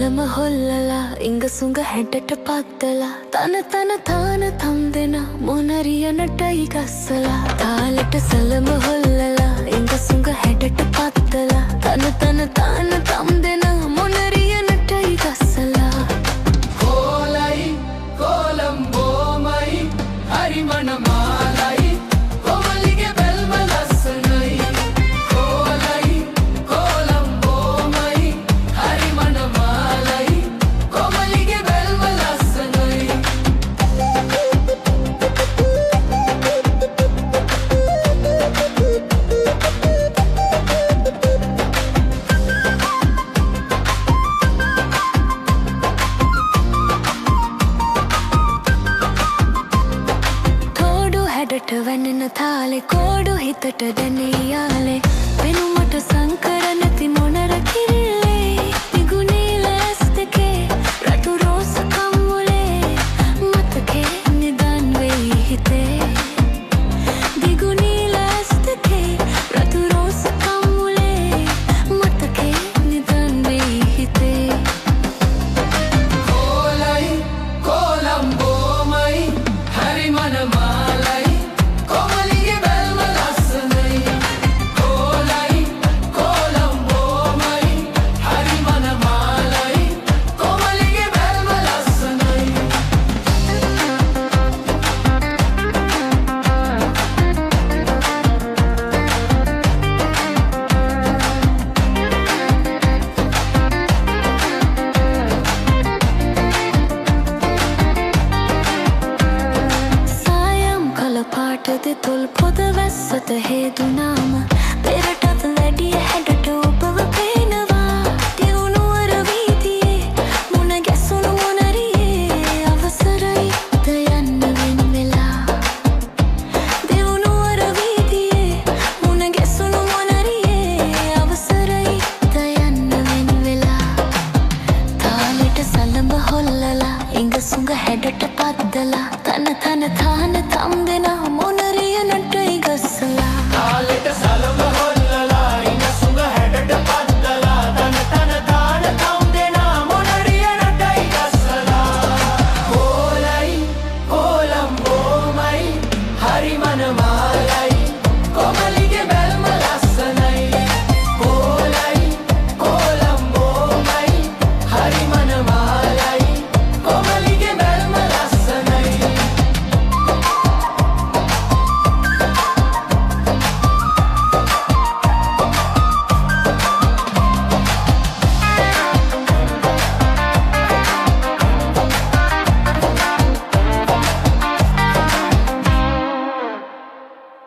සලම හොල්ලලා ඉඟ සුඟ හැඩට පත්තලා තන තන තාන තම් දෙන මොනරියනට ඉගස්සලා තාලෙට සලම හොල්ලලා ඉඟ සුඟ හැඩට පත්තලා තන තන තාන තම් දෙන මොනරියනට ඉගස්සලා கோலை கோலம்போமை ஹரிமணமாலை கோமலிಗೆ ಬೆಲ್ಮ ಲಸನೈ கோலை கோலம்போமை ஹரிமணமாலை கோமலிಗೆ ಬೆಲ್ಮ ಲಸನೈ හැඩට වැනෙන තාලේ කෝඩු හිතට දැනෙන